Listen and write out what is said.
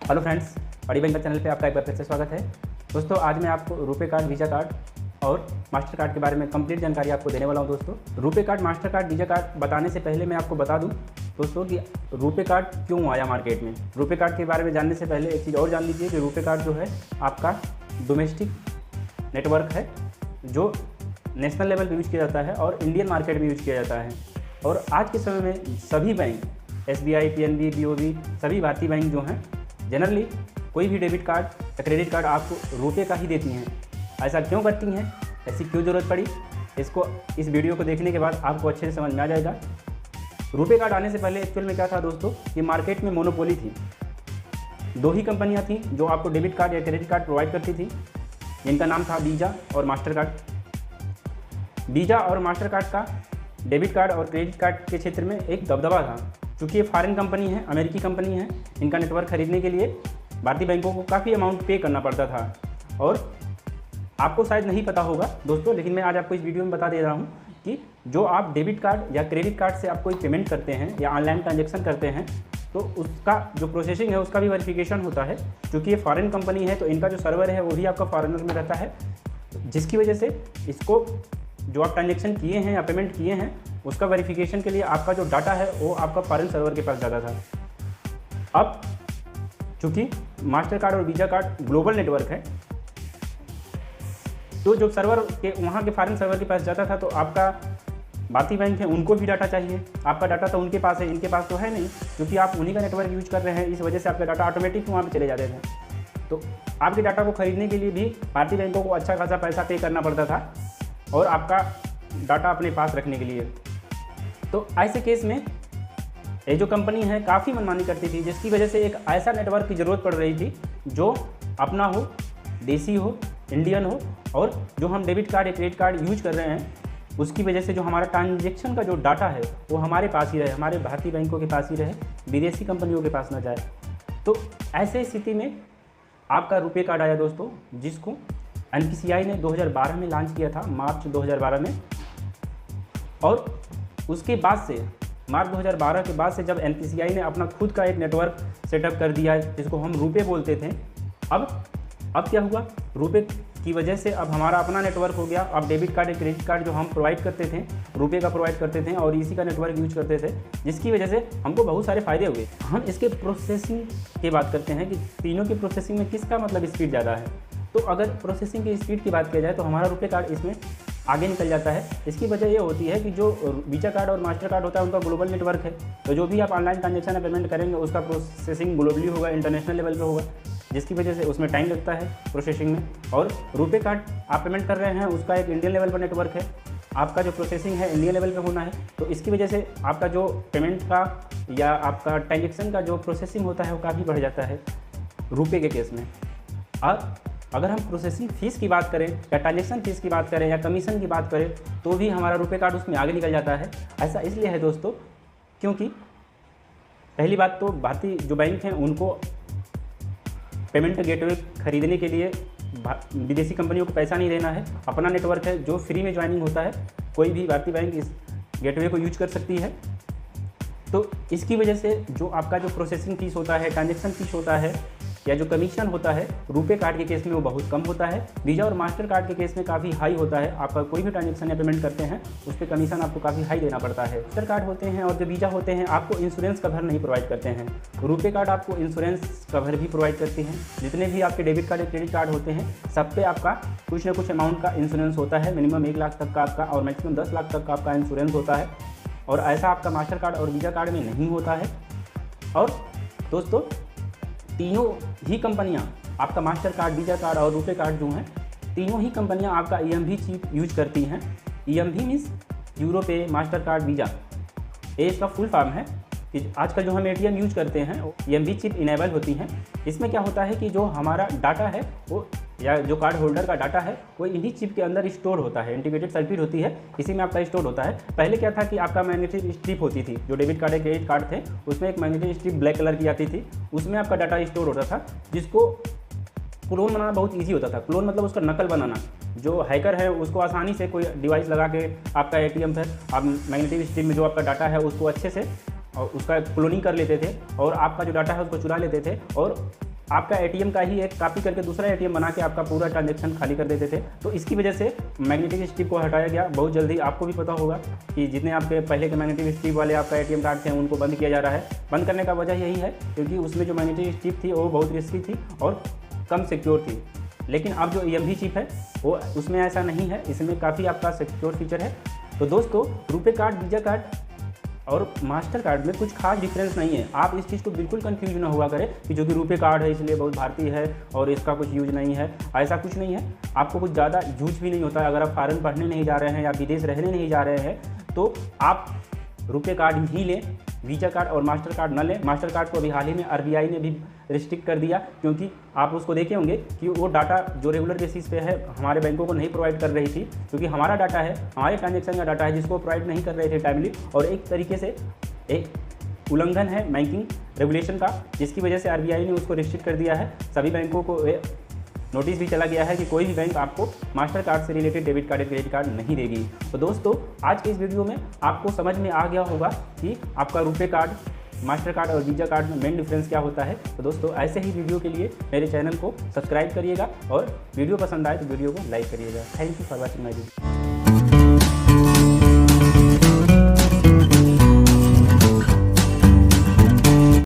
Hello friends, बड़ी bank channel पे आपका एक बार फिर से स्वागत है। दोस्तों, आज मैं आपको रुपे कार्ड, वीज़ा कार्ड और मास्टर कार्ड के बारे में कंप्लीट जानकारी आपको देने वाला हूं। दोस्तों, RuPay card, master card, visa card बताने से पहले मैं आपको बता दूं दोस्तों कि रुपे कार्ड क्यों आया मार्केट में। रुपे कार्ड के बारे में जानने से पहले एक चीज़ और जान लीजिए कि रुपे कार्ड जो है आपका डोमेस्टिक नेटवर्क है जो नेशनल लेवल पर यूज़ किया जाता है और इंडियन मार्केट में यूज़ किया जाता है। और आज के समय में सभी बैंक, SBI, PNB, BOB, सभी भारतीय बैंक जो हैं जनरली कोई भी डेबिट कार्ड या क्रेडिट कार्ड आपको रुपए का ही देती हैं। ऐसा क्यों करती हैं, ऐसी क्यों ज़रूरत पड़ी, इस वीडियो को देखने के बाद आपको अच्छे से समझ में आ जाएगा। रुपे कार्ड आने से पहले एक्चुअल में क्या था दोस्तों, कि मार्केट में मोनोपोली थी। दो ही कंपनियां थी जो आपको डेबिट कार्ड या क्रेडिट कार्ड प्रोवाइड करती थी, जिनका नाम था वीज़ा और मास्टर कार्ड। वीज़ा और मास्टर कार्ड का डेबिट कार्ड और क्रेडिट कार्ड के क्षेत्र में एक दबदबा था। चूँकि ये फॉरेन कंपनी है, अमेरिकी कंपनी है, इनका नेटवर्क खरीदने के लिए भारतीय बैंकों को काफ़ी अमाउंट पे करना पड़ता था। और आपको शायद नहीं पता होगा दोस्तों, लेकिन मैं आज आपको इस वीडियो में बता दे रहा हूँ कि जो आप डेबिट कार्ड या क्रेडिट कार्ड से आप कोई पेमेंट करते हैं या ऑनलाइन ट्रांजेक्शन करते हैं तो उसका जो प्रोसेसिंग है उसका भी वेरिफिकेशन होता है। क्योंकि ये फॉरेन कंपनी है तो इनका जो सर्वर है वो भी आपका फॉरेनर में रहता है, जिसकी वजह से इसको जो आप ट्रांजेक्शन किए हैं या पेमेंट किए हैं उसका वेरिफिकेशन के लिए आपका जो डाटा है वो आपका फॉरेन सर्वर के पास जाता था। अब चूँकि मास्टर कार्ड और वीज़ा कार्ड ग्लोबल नेटवर्क है तो जो सर्वर के वहाँ के फॉरेन सर्वर के पास जाता था तो आपका भारतीय बैंक है उनको भी डाटा चाहिए। आपका डाटा तो उनके पास है, इनके पास तो है नहीं, क्योंकि आप उन्हीं का नेटवर्क यूज कर रहे हैं। इस वजह से आपका डाटा ऑटोमेटिक वहाँ पे चले जाते थे। तो आपके डाटा को खरीदने के लिए भी भारतीय बैंकों को अच्छा खासा पैसा पे करना पड़ता था और आपका डाटा अपने पास रखने के लिए। तो ऐसे केस में ये जो कंपनी है काफ़ी मनमानी करती थी, जिसकी वजह से एक ऐसा नेटवर्क की ज़रूरत पड़ रही थी जो अपना हो, देसी हो, इंडियन हो, और जो हम डेबिट कार्ड या क्रेडिट कार्ड यूज कर रहे हैं उसकी वजह से जो हमारा ट्रांजेक्शन का जो डाटा है वो हमारे पास ही रहे, हमारे भारतीय बैंकों के पास ही रहे, विदेशी कंपनियों के पास ना जाए। तो ऐसे स्थिति में आपका रुपे कार्ड आया दोस्तों, जिसको NPCI ने 2012 में लॉन्च किया था, मार्च 2012 में। और उसके बाद से मार्च 2012 के बाद से जब NPCI ने अपना खुद का एक नेटवर्क सेटअप कर दिया है जिसको हम रुपे बोलते थे, अब क्या हुआ, रुपे की वजह से अब हमारा अपना नेटवर्क हो गया। अब डेबिट कार्ड या क्रेडिट कार्ड जो हम प्रोवाइड करते थे रुपे का प्रोवाइड करते थे और इसी का नेटवर्क यूज करते थे, जिसकी वजह से हमको बहुत सारे फ़ायदे हुए। हम इसके प्रोसेसिंग की बात करते हैं कि तीनों की प्रोसेसिंग में किसका मतलब स्पीड ज़्यादा है। तो अगर प्रोसेसिंग की स्पीड की बात किया जाए तो हमारा रुपे कार्ड इसमें आगे निकल जाता है। इसकी वजह ये होती है कि जो वीज़ा कार्ड और मास्टर कार्ड होता है उनका ग्लोबल नेटवर्क है, तो जो भी आप ऑनलाइन ट्रांजेक्शन या पेमेंट करेंगे उसका प्रोसेसिंग ग्लोबली होगा, इंटरनेशनल लेवल पे होगा, जिसकी वजह से उसमें टाइम लगता है प्रोसेसिंग में। और रुपे कार्ड आप पेमेंट कर रहे हैं उसका एक इंडियन लेवल पर नेटवर्क है, आपका जो प्रोसेसिंग है इंडियन लेवल पे होना है, तो इसकी वजह से आपका जो पेमेंट का या आपका ट्रांजेक्शन का जो प्रोसेसिंग होता है वो काफ़ी बढ़ जाता है रुपे के केस में। और अगर हम प्रोसेसिंग फ़ीस की बात करें या ट्रांजेक्शन फ़ीस की बात करें या कमीशन की बात करें तो भी हमारा रुपे कार्ड उसमें आगे निकल जाता है। ऐसा इसलिए है दोस्तों क्योंकि पहली बात तो भारतीय जो बैंक हैं उनको पेमेंट गेटवे खरीदने के लिए विदेशी कंपनियों को पैसा नहीं देना है, अपना नेटवर्क है जो फ्री में ज्वाइनिंग होता है, कोई भी भारतीय बैंक इस गेटवे को यूज कर सकती है। तो इसकी वजह से जो आपका जो प्रोसेसिंग फ़ीस होता है, ट्रांजेक्शन फ़ीस होता है या जो कमीशन होता है रुपे कार्ड के केस में वो बहुत कम होता है। वीज़ा और मास्टर कार्ड के केस में काफ़ी हाई होता है। आपका कोई भी ट्रांजेक्शन या पेमेंट करते हैं उस पर कमीशन आपको काफ़ी हाई देना पड़ता है। मास्टर कार्ड होते हैं और जो वीज़ा होते हैं आपको इंश्योरेंस कवर नहीं प्रोवाइड करते हैं, रुपे कार्ड आपको इंश्योरेंस कवर भी प्रोवाइड करती हैं। जितने भी आपके डेबिट कार्ड या क्रेडिट कार्ड होते हैं सब पे आपका कुछ ना कुछ अमाउंट का इंश्योरेंस होता है, मिनिमम 1 लाख तक का आपका और मैक्सिमम 10 लाख तक का आपका इंश्योरेंस होता है। और ऐसा आपका मास्टर कार्ड और वीज़ा कार्ड में नहीं होता है। और दोस्तों तीनों ही कंपनियां, आपका मास्टर कार्ड, वीज़ा कार्ड और रुपे कार्ड जो हैं, तीनों ही कंपनियां आपका EMV चिप यूज करती हैं। EMV मीन्स यूरो पे मास्टर कार्ड वीज़ा, ये इसका फुल फॉर्म है। कि आजकल जो हम ATM यूज करते हैं EMV चिप इनेबल होती हैं। इसमें क्या होता है कि जो हमारा डाटा है वो या जो कार्ड होल्डर का डाटा है वो इन्हीं चिप के अंदर स्टोर होता है, इंटीग्रेटेड सर्किट होती है, इसी में आपका स्टोर होता है। पहले क्या था कि आपका मैग्नेटिक स्ट्रिप होती थी, जो डेबिट कार्ड या क्रेडिट कार्ड थे उसमें एक मैग्नेटिक स्ट्रिप ब्लैक कलर की आती थी, उसमें आपका डाटा स्टोर होता था, जिसको क्लोन बनाना बहुत ईजी होता था। क्लोन मतलब उसका नकल बनाना, जो हैकर है उसको आसानी से कोई डिवाइस लगा के आपका ATM पर आप मैग्नेटिक स्ट्रिप में जो आपका डाटा है उसको अच्छे से और उसका क्लोनिंग कर लेते थे और आपका जो डाटा है उसको चुरा लेते थे और आपका एटीएम का ही एक कॉपी करके दूसरा एटीएम बना के आपका पूरा ट्रांजैक्शन खाली कर देते थे। तो इसकी वजह से मैग्नेटिक स्ट्रिप को हटाया गया। बहुत जल्दी आपको भी पता होगा कि जितने आपके पहले के मैग्नेटिक स्ट्रिप वाले आपका एटीएम कार्ड थे उनको बंद किया जा रहा है। बंद करने का वजह यही है क्योंकि उसमें जो मैग्नेटिक स्ट्रिप थी वो बहुत रिस्की थी और कम सिक्योर थी। लेकिन अब जो EMV चिप है वो उसमें ऐसा नहीं है, इसमें काफ़ी आपका सिक्योर फीचर है। तो दोस्तों रुपे कार्ड, वीज़ा कार्ड और मास्टर कार्ड में कुछ खास डिफरेंस नहीं है। आप इस चीज़ को बिल्कुल कंफ्यूज ना हुआ करें कि जो कि रुपे कार्ड है इसलिए बहुत भारतीय है और इसका कुछ यूज नहीं है, ऐसा कुछ नहीं है। आपको कुछ ज़्यादा यूज भी नहीं होता है। अगर आप फॉरेन पढ़ने नहीं जा रहे हैं या विदेश रहने नहीं जा रहे हैं तो आप रुपे कार्ड ही लें, वीज़ा कार्ड और मास्टर कार्ड न लें। मास्टर कार्ड को अभी हाल ही में RBI ने भी रिस्ट्रिक्ट कर दिया क्योंकि आप उसको देखे होंगे कि वो डाटा जो रेगुलर बेसिस पे है हमारे बैंकों को नहीं प्रोवाइड कर रही थी, क्योंकि हमारा डाटा है, हमारे ट्रांजैक्शन का डाटा है जिसको प्रोवाइड नहीं कर रहे थे टाइमली। और एक तरीके से एक उल्लंघन है बैंकिंग रेगुलेशन का, जिसकी वजह से RBI ने उसको रिस्ट्रिक्ट कर दिया है। सभी बैंकों को नोटिस भी चला गया है कि कोई भी बैंक आपको मास्टर कार्ड से रिलेटेड डेबिट कार्ड या क्रेडिट कार्ड नहीं देगी। तो दोस्तों आज के इस वीडियो में आपको समझ में आ गया होगा कि आपका रुपे कार्ड, मास्टर कार्ड और वीज़ा कार्ड में मेन डिफरेंस क्या होता है। तो दोस्तों ऐसे ही वीडियो के लिए मेरे चैनल को सब्सक्राइब करिएगा और वीडियो पसंद आए तो वीडियो को लाइक करिएगा। Thank you for watching my video.